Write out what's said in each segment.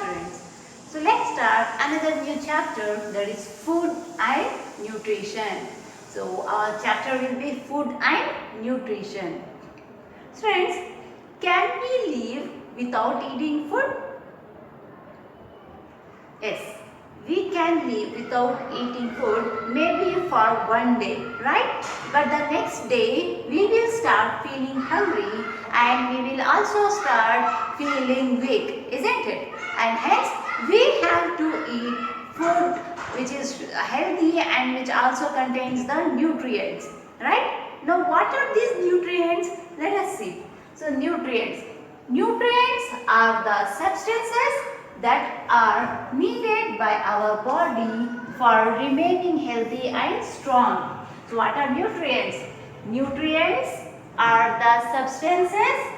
students. So let's start another new chapter, that is food and nutrition. So our chapter will be food and nutrition. Students, can we live without eating food? Yes, we can live without eating food maybe for one day, right? But the next day we will start feeling hungry and we will also start feeling weak, isn't it? And hence we have to eat food which is healthy and which also contains the nutrients, right? Now what are these nutrients? Let us see. So nutrients. Nutrients are the substances that are needed by our body for remaining healthy and strong. So what are nutrients? Nutrients are the substances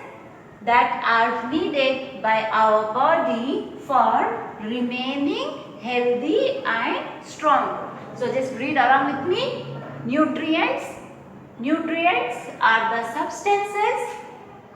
that are needed by our body for remaining healthy and strong. So just read along with me. Nutrients. Nutrients are the substances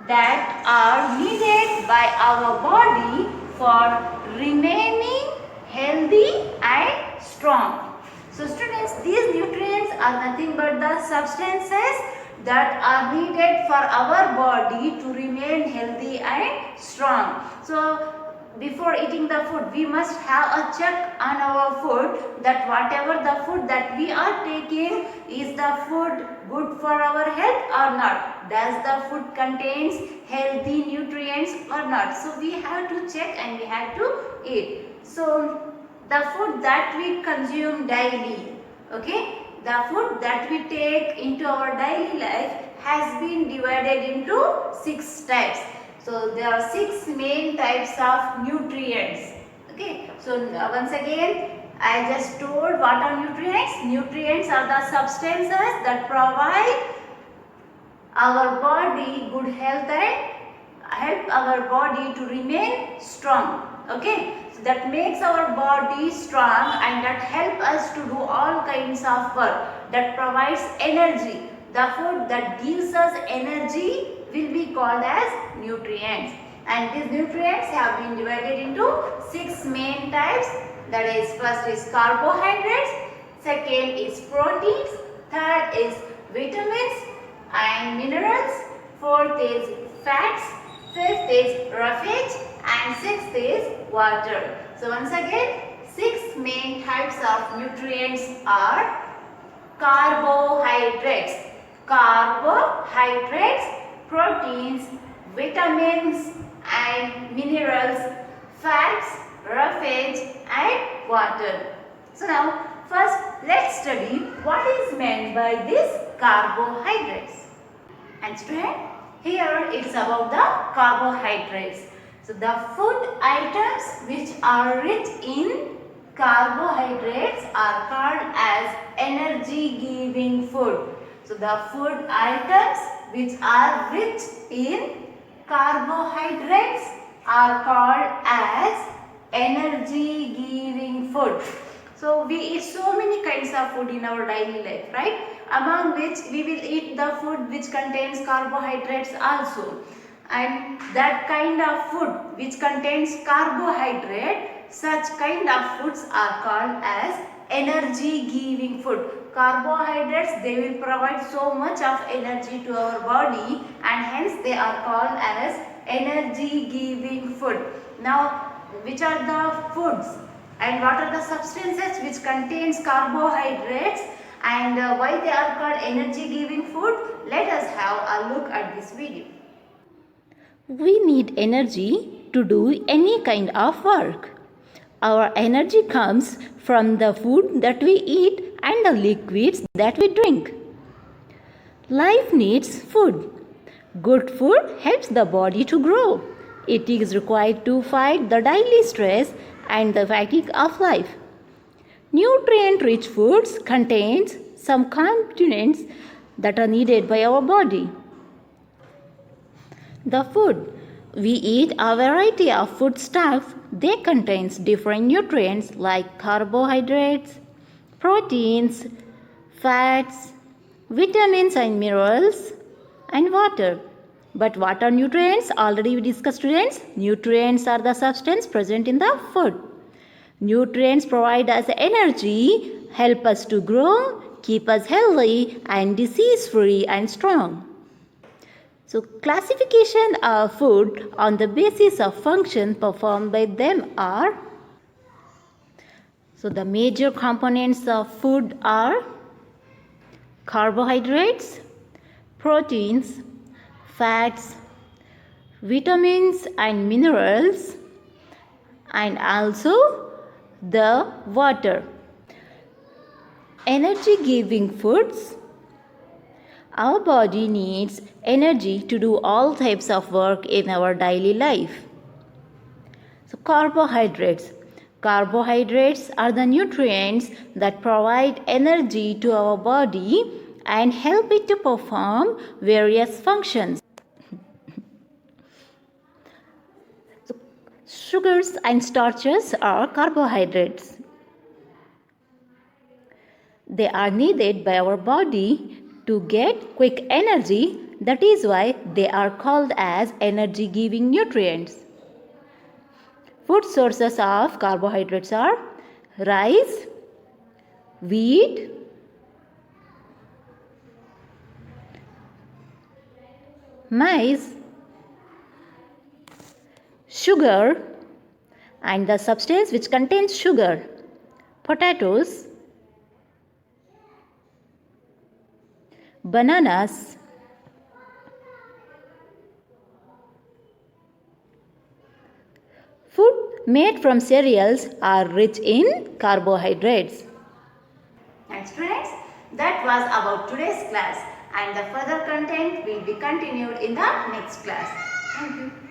that are needed by our body for remaining healthy and strong. So students, these nutrients are nothing but the substances that are needed for our body to remain healthy and strong. So before eating the food, we must have a check on our food, that whatever the food that we are taking, is the food good for our health or not? Does the food contains healthy nutrients or not? So we have to check and we have to eat. So the food that we consume daily, okay, the food that we take into our daily life has been divided into 6 types. So there are 6 main types of nutrients. Okay. So once again, I just told what are nutrients. Nutrients are the substances that provide our body good health and help our body to remain strong. Okay. So that makes our body strong and that help us to do all kinds of work. That provides energy. The food that gives us energy will be called as nutrients, and these nutrients have been divided into 6 main types. That is, first is carbohydrates, second is proteins, third is vitamins and minerals, fourth is fats, fifth is roughage, and sixth is water. So once again, 6 main types of nutrients are carbohydrates, proteins, vitamins and minerals, fats, roughage and water. So now first let's study what is meant by these carbohydrates. And student, here it's about the carbohydrates. So the food items which are rich in carbohydrates are called as energy giving food. So the food items which are rich in carbohydrates are called as energy giving food. So we eat so many kinds of food in our daily life, right? Among which we will eat the food which contains carbohydrates also. And that kind of food which contains carbohydrate, such kind of foods are called as energy giving food. Carbohydrates, they will provide so much of energy to our body and hence they are called as energy giving food. Now which are the foods and what are the substances which contains carbohydrates and why they are called energy giving food? Let us have a look at this video. We need energy to do any kind of work. Our energy comes from the food that we eat and the liquids that we drink. Life needs food. Good food helps the body to grow. It is required to fight the daily stress and the fatigue of life. Nutrient-rich foods contains some components that are needed by our body. The food we eat a variety of food stuff. They contains different nutrients like carbohydrates, proteins, fats, vitamins and minerals, and water. But what are nutrients? Already we discussed, students. Nutrients are the substance present in the food. Nutrients provide us energy, help us to grow, keep us healthy and disease free and strong. So classification of food on the basis of function performed by them are, so the major components of food are carbohydrates, proteins, fats, vitamins and minerals, and also the water. Energy giving foods. Our body needs energy to do all types of work in our daily life. So carbohydrates. Carbohydrates are the nutrients that provide energy to our body and help it to perform various functions. So, sugars and starches are carbohydrates. They are needed by our body to get quick energy. That is why they are called as energy giving nutrients. Food sources of carbohydrates are rice, wheat, maize, sugar, and the substance which contains sugar, potatoes, bananas, food made from cereals are rich in carbohydrates. And students, that was about today's class, and the further content will be continued in the next class. Thank you.